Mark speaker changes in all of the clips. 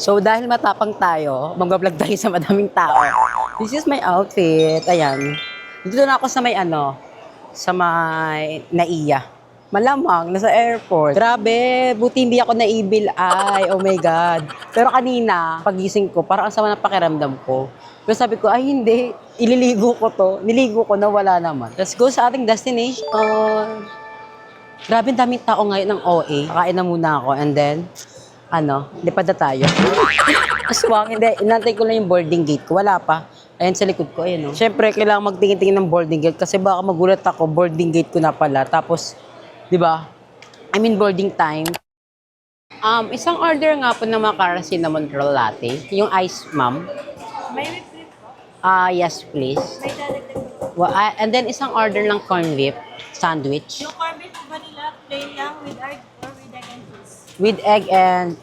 Speaker 1: So, dahil matapang tayo, mag-vlog tayo sa madaming tao. This is my outfit. Ayan. Dito na ako sa may sa may Naiya. Malamang, nasa airport. Grabe, buti hindi ako naibil ay. Oh my God. Pero kanina, pagising ko, parang ang sama ng pakiramdam ko. Pero sabi ko, ay hindi, ililigo ko to. Niligo ko na wala naman. Let's go sa ating destination. Grabe, daming tao ngayon ng OA. Kakain na muna ako and then, lipad na tayo. Aswang, hindi. Inantay ko lang yung boarding gate ko. Wala pa. Ayan sa likod ko, ayan o. Siyempre, kailangan magtingin-tingin ng boarding gate kasi baka magulat ako, boarding gate ko na pala. Tapos, di ba? I mean, boarding time. Isang order nga po ng macara cinnamon roll latte. Yung ice, ma'am.
Speaker 2: May whipped cream po?
Speaker 1: Yes, please.
Speaker 2: May dadagdag po.
Speaker 1: And then, isang order ng corn whip sandwich.
Speaker 2: Yung corned beef vanilla, plain lang with egg or with egg and cheese.
Speaker 1: With egg and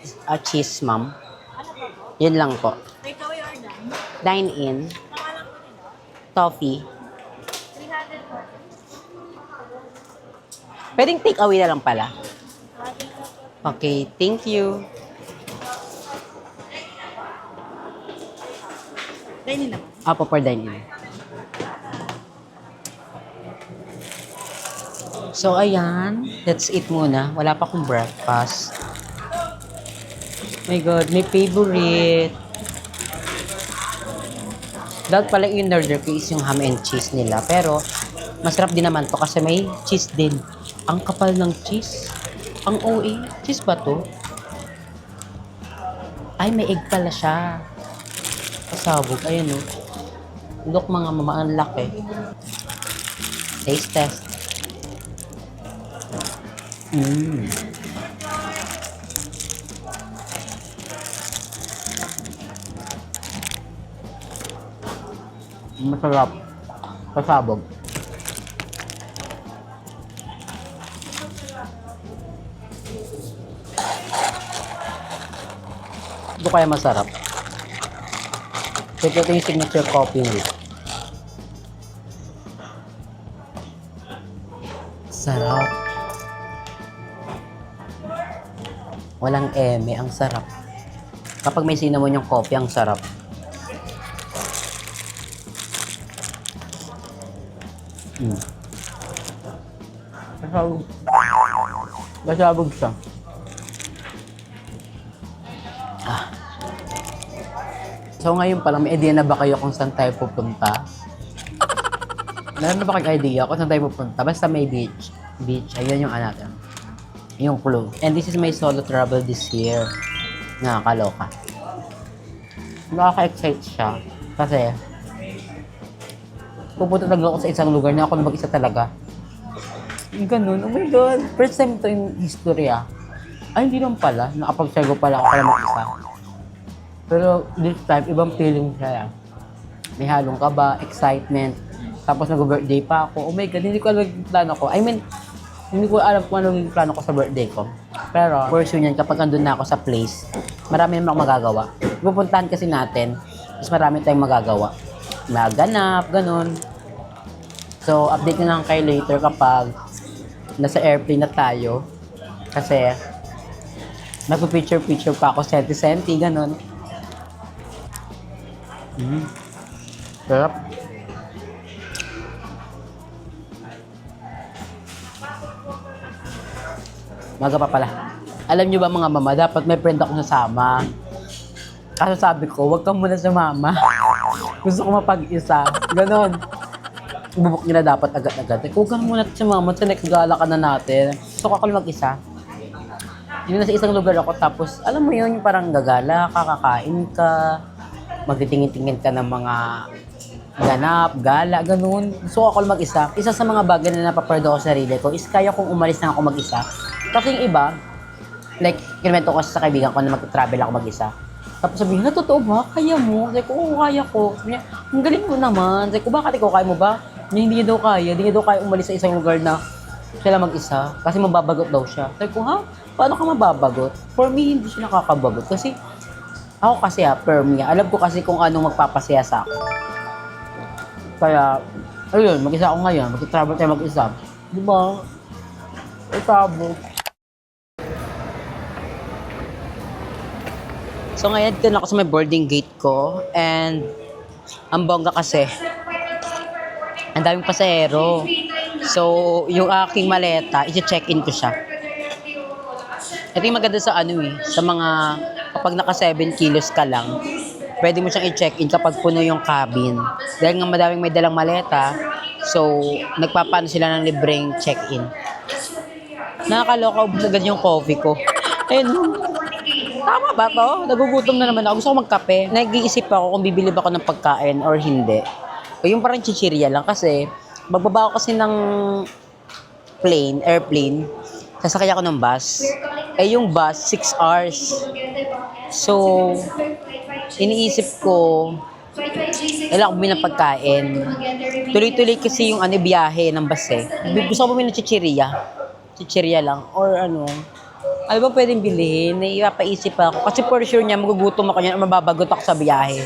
Speaker 1: cheese, ma'am.
Speaker 2: Ano pa po?
Speaker 1: Yun lang po.
Speaker 2: Take away or dine?
Speaker 1: Dine-in.
Speaker 2: Pangalan po nila?
Speaker 1: Toffee.
Speaker 2: 300 po.
Speaker 1: Pwedeng take away na lang pala.
Speaker 2: Ating po.
Speaker 1: Okay, thank you.
Speaker 2: Dine na po.
Speaker 1: Apo for dine-in. So, ayan. Let's eat muna. Wala pa akong breakfast. My God, may favorite. Dahil pala yung order ko is yung ham and cheese nila. Pero, masarap din naman to kasi may cheese din. Ang kapal ng cheese. Ang OA. Cheese ba to? Ay, may egg pala siya. Pasabog. Ayun o. Look mga mama, ang laki. Taste test. Masarap. Pasabog. Ito kaya masarap. Ito yung signature coffee nila. Sarap. Walang eme, ang sarap. Kapag may cinnamon yung coffee, ang sarap. Pasabog. Pasabog siya. So ngayon pa lang, may idea na ba kayo kung saan tayo pupunta? Meron na ba kayong idea kung saan tayo pupunta? Basta may beach. Beach, ayun yung natin. Yung clue. And this is my solo travel this year. Nakakaloka. Nakaka-excite siya. Kasi, pupunta talaga ako sa isang lugar na ako na mag-isa talaga. Ganun. Oh my God. First time ito yung history Ay, hindi naman pala. Nakapag-share ko pala ako pala mag-isa. Pero this time, ibang feeling siya. May halong kaba, excitement. Tapos nag-birthday pa ako. Oh my God, hindi ko alam yung plano ko. I mean, hindi ko alam kung ano yung plano ko sa birthday ko. Pero, for sure yan, kapag andun na ako sa place, marami naman akong magagawa. Pupuntahan kasi natin, mas marami tayong magagawa. Maganap, ganun. So, update na lang kayo later kapag nasa airplane na tayo. Kasi, nagpo-picture pa ako, senti-senti, ganun. Sarap. Maga pa pala. Alam nyo ba mga mama, dapat may friend ako sasama. Kaso sabi ko, huwag ka muna sumama. Gusto ko mapag-isa. Ganon. Bubuk nila dapat agad-agad. Huwag ka muna sumama, sa next gala ka na natin. Gusto ko ako mag-isa. Yun nasa isang lugar ako, tapos alam mo yun, yung parang gagala ka, kakain ka, magtitingin-tingin ka ng mga ganap, gala, ganun. Gusto ko ako mag-isa. Isa sa mga bagay na napaproud ako sa sarili ko is kaya kong umalis na ako mag-isa. Kasi yung iba, like, kinwento ko sa kaibigan ko na mag-travel ako mag-isa. Tapos sabihin, na totoo ba? Kaya mo? Sabi ko, oo, kaya ko. Sabi niya, ang galing mo naman. Sabi ko, bakit ikaw kaya mo ba? Hindi niya daw kaya. Hindi niya daw kaya umalis sa isang lugar na siya lang mag-isa. Kasi mababagot daw siya. Sabi ko, ha? Paano ka mababagot? For me, hindi siya nakakabagot. Kasi, ako kasi per me, alam ko kasi kung anong magpapasaya sa akin. Kaya, ayun, mag-isa ako ngayon. Mag-travel tayo mag-isa. Diba? Ay, tabo. So ngayon, dito na ako sa may boarding gate ko. And, ang bongga kasi, ang daming pasahero. So, yung aking maleta, i-check-in ko siya. Ito yung maganda sa sa mga, kapag naka 7 kilos ka lang, pwede mo siyang i-check-in kapag puno yung cabin. Dahil nga madaming may dalang maleta, so, nagpapaano sila ng libreng check-in. Nakakaloka, ubos agad yung coffee ko. Ayun, tama ba to? Nagugutom na naman ako. Gusto ko magkape. Nag-iisip ako kung bibili ba ako ng pagkain or hindi. O yung parang chichirya lang kasi magbaba ako kasi ng airplane, sasakay ako ng bus. Eh yung bus, 6 hours. So, iniisip ko, wala akong bumili ng pagkain. Tuloy-tuloy kasi yung biyahe ng bus eh. Gusto ko bumili ng chichirya. Chichirya lang. Or ano ba pwedeng bilhin? Naipapaisip ako. Kasi for sure niya, magugutom ako niyan o mababagot ako sa biyahe.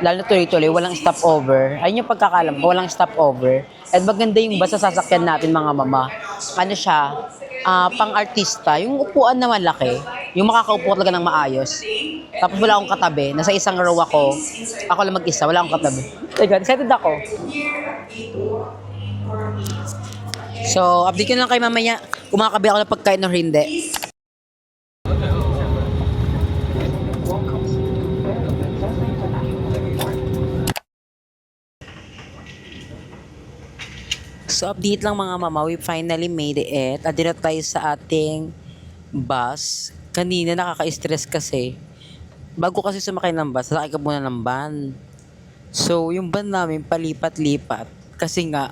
Speaker 1: Lalo na tuloy-tuloy, walang stopover. Ayun yung pagkakalam ko, walang stopover. At maganda yung bus sa sasakyan natin mga mama. Ano siya, pang-artista. Yung upuan na malaki, yung makakaupo talaga ng maayos. Tapos wala akong katabi. Nasa isang row ako. Ako lang mag-isa, wala akong katabi. Teka, excited ako. So, update ko lang kay mamaya kung makakabi ako ng pagkain o hindi. So, update lang mga mama, we finally made it. Andito tayo sa ating bus. Kanina nakaka-stress kasi. Bago kasi sumakay ng bus, sasakay ka muna ng van. So, yung van namin palipat-lipat. Kasi nga,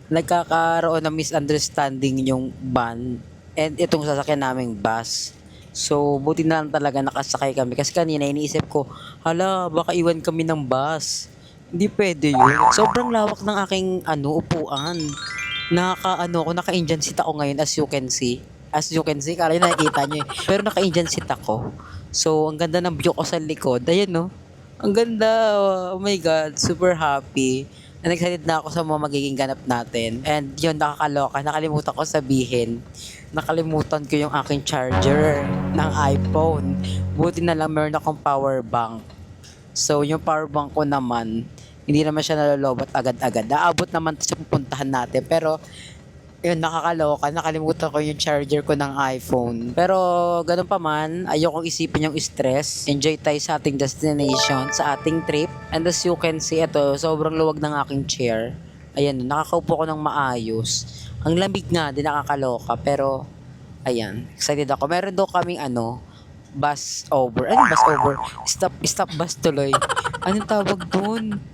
Speaker 1: nagkakaroon ng misunderstanding yung van and itong sasakyan naming bus. So, buti na lang talaga nakasakay kami. Kasi kanina iniisip ko, hala, baka iwan kami ng bus. Hindi pwede yun. Sobrang lawak ng aking upuan. Naka-Indian seat ako ngayon as you can see. As you can see, kala nyo nakikita nyo eh. Pero naka-Indian seat ako. So, ang ganda ng view ko sa likod. Ayan no. Ang ganda. Oh my God. Super happy. And excited na ako sa mga magiging ganap natin. And yun, nakakaloka. Nakalimutan ko sabihin. Nakalimutan ko yung aking charger ng iPhone. Buti na lang meron akong power bank. So, yung power bank ko naman, hindi naman siya nalolobot agad-agad. Naabot naman sa pupuntahan natin. Pero, yun, nakakaloka. Nakalimutan ko yung charger ko ng iPhone. Pero, ganun pa man, ayokong isipin yung stress. Enjoy tayo sa ating destination, sa ating trip. And as you can see, ito, sobrang luwag ng aking chair. Ayan, nakakaupo ko ng maayos. Ang lamig nga, din nakakaloka. Pero, ayan, excited ako. Meron daw kaming bus over. Ano bus over? Stop bus tuloy. Anong tawag doon?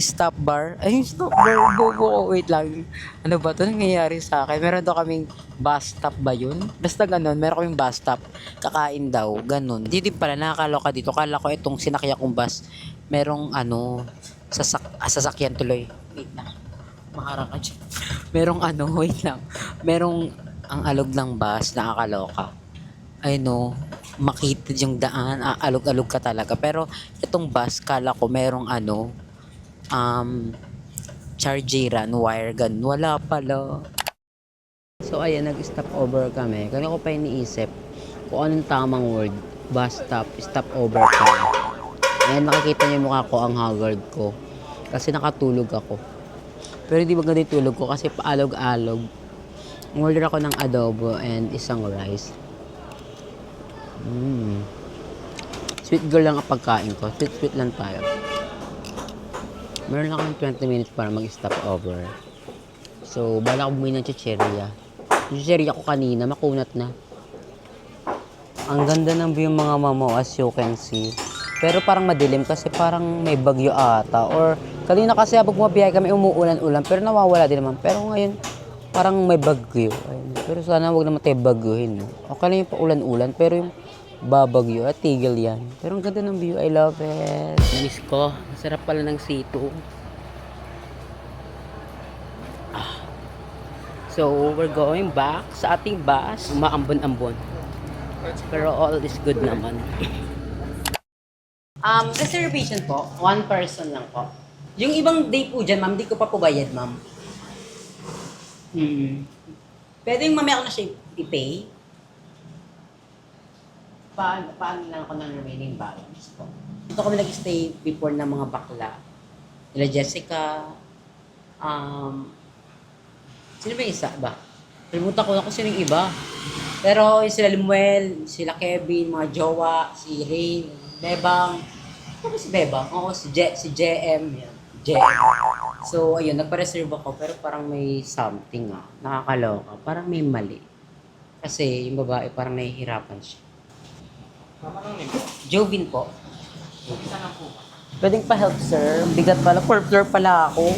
Speaker 1: Stop bar? Ay, stop bar. Bobo. Wait lang. Ano ba ito? Nangyayari sa akin? Meron daw kaming bus stop ba yun? Basta ganun. Meron kaming bus stop. Kakain daw. Ganun. Hindi din pala. Nakakaloka dito. Kala ko itong sinakya kong bus. Merong sasakyan tuloy. Wait lang. Maharang ka dyan. Merong wait lang. Merong ang alog ng bus. Nakakaloka. I know. Makitid yung daan. Alog-alog ka talaga. Pero itong bus, kala ko merong chargeran, wire gun. Wala pala. So ayan, nag-stop over kami. Kaya ko pa iniisip kung anong tamang word. Bus stop, stop over kami. Ayan, nakikita niyo yung mukha ko, ang haggard ko. Kasi nakatulog ako. Pero hindi maganda yung tulog ko kasi paalog-alog. Order ako ng adobo and isang rice. Sweet girl lang ang pagkain ko. Sweet lang tayo. Meron lang akong 20 minutes para mag-stop over. So, bala ko bumili ng chichirya. Yung chichirya ko kanina, makunat na. Ang ganda ng view mga mamo, as you can see. Pero parang madilim kasi parang may bagyo ata. Or, kanina kasi habang bumabiyahe kami, umuulan-ulan. Pero nawawala din naman. Pero ngayon, parang may bagyo. Ayun. Pero sana wag naman tayo bagyuhin. No? Okay lang yung paulan-ulan, pero yung babagyo at tigil yan. Pero ang ganda ng view. I love it. Namiss ko. Masarap pala ng C2. So, we're going back sa ating bus. Umaambon-ambon. Pero all is good naman. Reservation po. One person lang po. Yung ibang day po dyan, ma'am, di ko pa po bayad, ma'am. Pwede yung mamaya ko na siya i-pay? paano lang ako ng remaining balance ko. Dito kami nag-stay before ng mga bakla. Nila Jessica, sino ba yung isa ba? Nalimutan ko na kung sino yung iba. Pero yung sila Limuel, sila Kevin, mga jowa, si Rain, Bebang. Ano ba si Bebang? Oo, si JM. Yan. JM. So, ayun, nagpa-reserve ako pero parang may something nakakaloka. Parang may mali. Kasi yung babae parang nahihirapan siya. Jovin po. Pwedeng pa-help, sir. Bigat pala. 4th floor pala ako.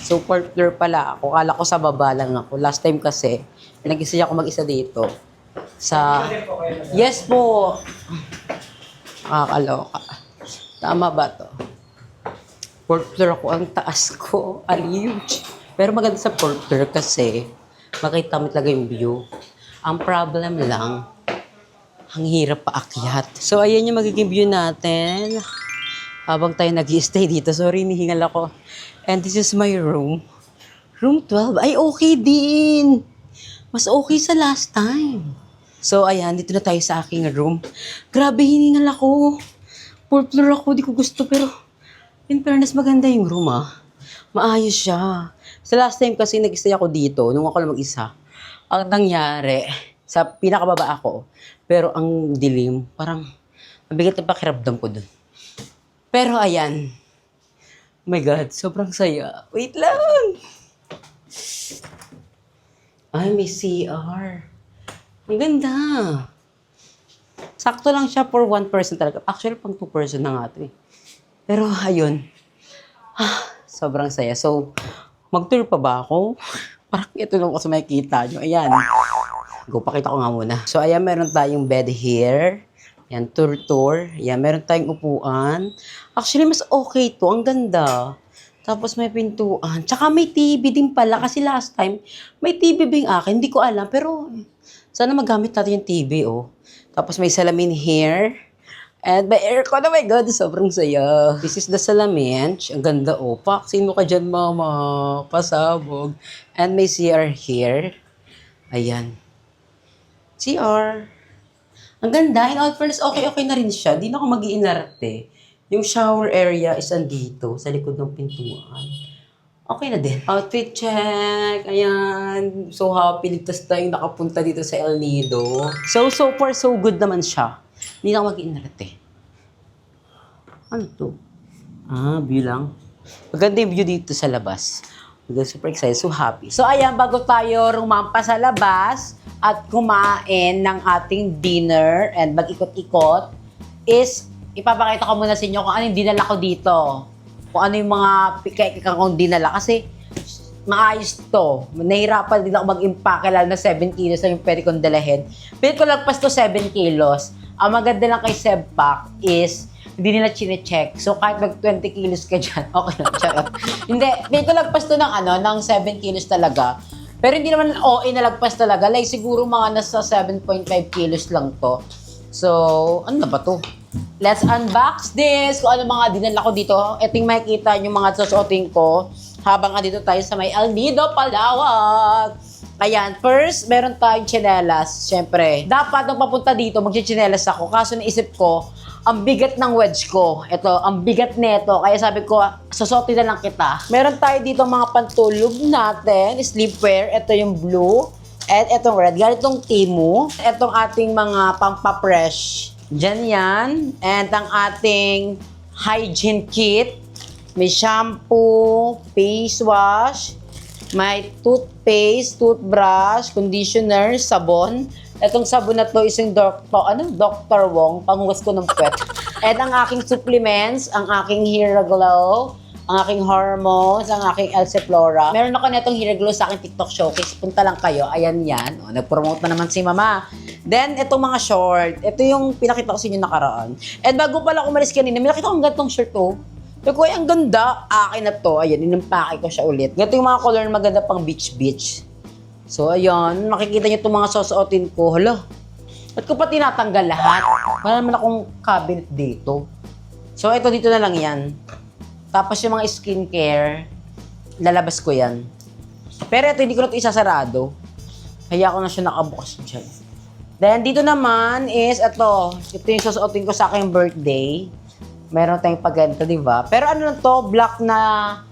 Speaker 1: So, 4th floor pala ako. Kala ko sa baba lang ako. Last time kasi, nag-isa ako mag-isa dito. Yes po. Nakakaloka. Tama ba to? 4th floor ako. Ang taas ko. Aliw. Pero maganda sa 4th floor kasi makita mo talaga yung view. Ang problem lang, ang hirap paakyat. So, ayan yung magiging view natin. Habang tayo nag-i-stay dito. Sorry, nihingal ako. And this is my room. Room 12. Ay, okay din. Mas okay sa last time. So, ayan. Dito na tayo sa aking room. Grabe, hiningal ako. 4th floor ako. Di ko gusto. Pero, in fairness, maganda yung room, Maayos siya. Sa last time kasi nag-stay ako dito. Nung ako lang mag-isa. Ang nangyari, sa pinakababa ako. Pero ang dilim, parang mabigat na pakiramdam ko dun. Pero ayan. Oh my God, sobrang saya. Wait lang! Ay, may CR. Ang ganda. Sakto lang siya for 1 person talaga. Actually, pang 2 person na nga ito eh. Pero ayun. Sobrang saya. So, mag-tour pa ba ako? Parang ito lang kasi makikita nyo. Ayan. Go, pakita ko nga muna. So, ayan, meron tayong bed here. Ayan, tour. Ayan, meron tayong upuan. Actually, mas okay to. Ang ganda. Tapos may pintuan. Tsaka may TV din pala. Kasi last time, may TV ba yung akin? Hindi ko alam. Pero, sana magamit natin yung TV, Tapos may salamin here. And may aircon. Oh my God, sobrang saya. This is the salamin. Ang ganda, Paksin mo ka dyan, mama. Pasabog. And may CR here. Ayan. CR. Ang ganda. In all fairness, okay na rin siya. Di na ako mag-iinarte. Yung shower area is andito, sa likod ng pintuan. Okay na din. Outfit check. Ayan. So happy. Ligtas tayong nakapunta dito sa El Nido. So far, so good naman siya. Hindi na ako mag-iinarte. Ano to? View lang. Maganda yung view dito sa labas. Super excited. So happy. So ayan, bago tayo rumampa sa labas, at kumain ng ating dinner and mag-ikot-ikot is ipapakita ko muna sa inyo kung ano yung dinala ko dito. Kung ano yung mga pika-ika kong dinala. Kasi maayos to. Nahirapan din ako mag-impake lalo na 7 kilos lang yung pwede kong dalahin. Pilit ko lagpas to 7 kilos. Ang maganda lang kay Sebpak is hindi nila chine-check. So kahit mag 20 kilos ka dyan, okay lang. Charot. Hindi. Pilit ko lagpas to ng 7 kilos talaga. Pero hindi naman OA na lagpas talaga. Like, siguro mga nasa 7.5 kilos lang to. So, ano na ba to? Let's unbox this. Kung ano mga dinala ko dito. Ito yung makikita yung mga susuotin ko habang andito tayo sa may El Nido, Palawan. Ayan, first, meron tayong tsinelas. Siyempre, dapat nung papunta dito, magsitsinelas ako. Kaso naisip ko, ang bigat ng wedge ko. Ito, ang bigat neto. Kaya sabi ko, susuotin na lang kita. Meron tayo dito mga pantulog natin, sleepwear. Ito yung blue. At itong red. Ganitong Temu. Itong ating mga pampapresh. Diyan yan. And ang ating hygiene kit. May shampoo, face wash, may toothpaste, toothbrush, conditioner, sabon. Itong sabon na to is yung Dr. Wong, panghugas ko ng puwet. And ang aking supplements, ang aking Hair Glow, ang aking hormones, ang aking Elsie Flora. Meron ako netong Hair Glow sa aking TikTok showcase. Punta lang kayo. Ayan yan. Nag-promote na naman si Mama. Then, itong mga short. Ito yung pinakita ko sa inyo nakaraan. And bago pala umalis kanina, may nakita akong gantong shirt Sabi ko, ang ganda. Akin na to. Ayan, inimpake ko siya ulit. Ganito yung mga color na maganda pang beach. So, ayan. Makikita niyo itong mga susuotin ko. Hala. Ba't ko pa tinatanggal lahat? Wala naman akong cabinet dito. So, ito dito na lang yan. Tapos yung mga skincare, lalabas ko yan. Pero ito, hindi ko na ito isasarado. Kaya ako na siya nakabukas dyan. Then, dito naman is, ito yung susuotin ko sa aking birthday. Meron tayong pagganito, di ba? Pero ano lang to, black na,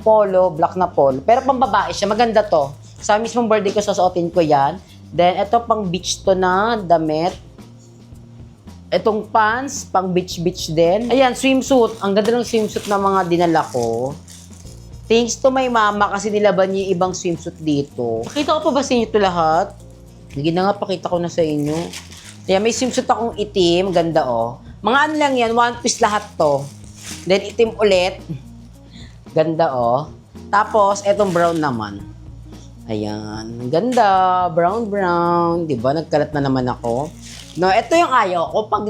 Speaker 1: polo, black na polo. Pero pambabae siya, maganda to. Sa mismong birthday ko, susuotin ko yan. Then, ito pang beach to na damit. Itong pants, pang beach din. Ayan, swimsuit. Ang ganda ng swimsuit na mga dinala ko. Thanks to my mama kasi nilaban niya yung ibang swimsuit dito. Pakita ko pa ba sa inyo ito lahat? Hindi na nga, pakita ko na sa inyo. Ayan, may swimsuit akong itim. Ganda, oh. Mga ano lang yan, one piece lahat to. Then, itim ulit. Ganda, oh. Tapos, etong brown naman. Ayan. Ganda. Brown. Diba? Nagkalat na naman ako. No, ito yung ayaw ko pag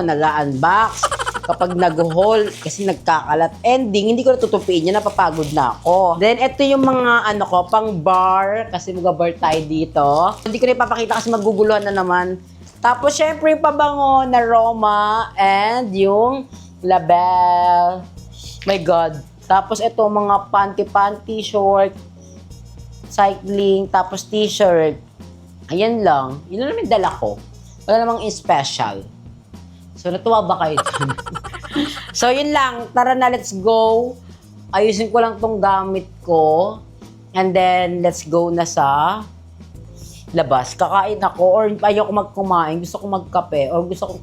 Speaker 1: nag-unbox. Kapag nag-haul, kasi nagkakalat. Ending, hindi ko natutupiin yan, napapagod na ako. Then, ito yung mga pang bar, kasi mag-bar tayo dito. Hindi ko na ipapakita kasi maguguluhan na naman. Tapos, syempre, yung pabango na Roma and yung label. My God. Tapos, ito mga panty, short, cycling, tapos t-shirt. Ayan lang. Yun lang yung dala ko. Wala namang special. So, natuwa ba kayo dun? So, yun lang. Tara na, let's go. Ayusin ko lang tong gamit ko. And then, let's go na sa labas. Kakain ako or ayaw ko magkumain. Gusto ko magkape or gusto ko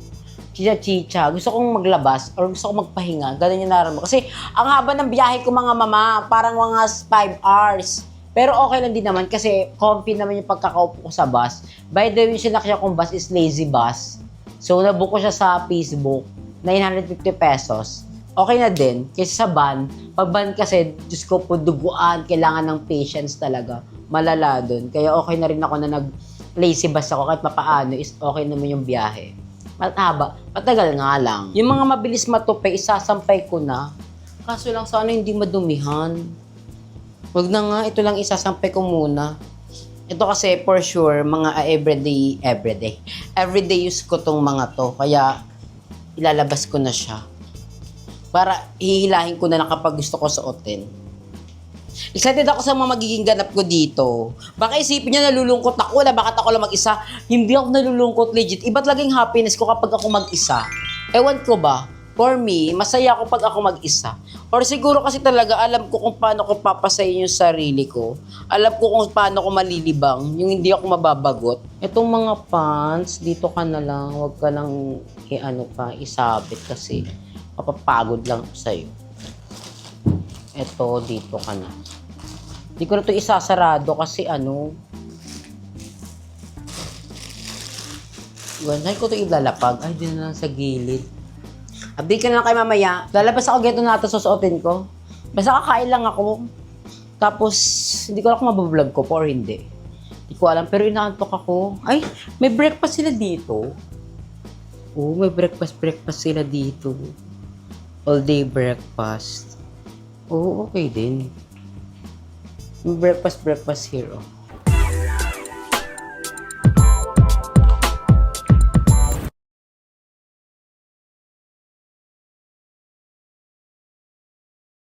Speaker 1: chicha-chicha. Gusto kong maglabas or gusto ko magpahinga. Ganun yung nararamdaman. Kasi, ang haba ng biyahe ko mga mama, parang mga 5 hours. Pero okay lang din naman kasi comfy naman yung pagkakaupo ko sa bus. By the way, yung sinakya kong bus is lazy bus. So, nabook ko siya sa Facebook, 950 pesos. Okay na din, kasi sa van. Pag van kasi, Diyos ko po, duguan, kailangan ng patience talaga. Malala dun. Kaya okay na rin ako na nag-lazy bus ako kahit papaano is okay naman yung biyahe. Mataba, patagal nga lang. Yung mga mabilis matupi, isasampay ko na. Kaso lang sana hindi madumihan. Huwag na nga, ito lang isasampay ko muna. Ito kasi for sure, mga everyday use ko tong mga to. Kaya ilalabas ko na siya. Para hihilahin ko na lang kapag gusto ko suotin. Excited ako sa mga magiging ganap ko dito. Baka isipin niya nalulungkot ako na bakit ako lang mag-isa. Hindi ako nalulungkot legit. Iba't laging happiness ko kapag ako mag-isa. Ewan ko ba? For me, masaya ako pag ako mag-isa. Or siguro kasi talaga alam ko kung paano ko papasayin yung sarili ko. Alam ko kung paano ko malilibang, yung hindi ako mababagot. Itong mga pants, dito ka na lang. Huwag ka nang isabit kasi mapapagod lang sa'yo. Ito, dito ka na. Hindi ko na ito isasarado kasi Saan ko ito ilalapag? Ay, din na lang sa gilid. Update ka na lang kay mamaya. Lalabas ako, ganito na ito susuotin ko. Basta kakain lang ako. Tapos, hindi ko alam kung mabablog ko po or hindi. Hindi ko alam, pero inaantok ako. Ay, may breakfast sila dito. Oo, may breakfast sila dito. All day breakfast. Oo, okay din. May breakfast here, oh.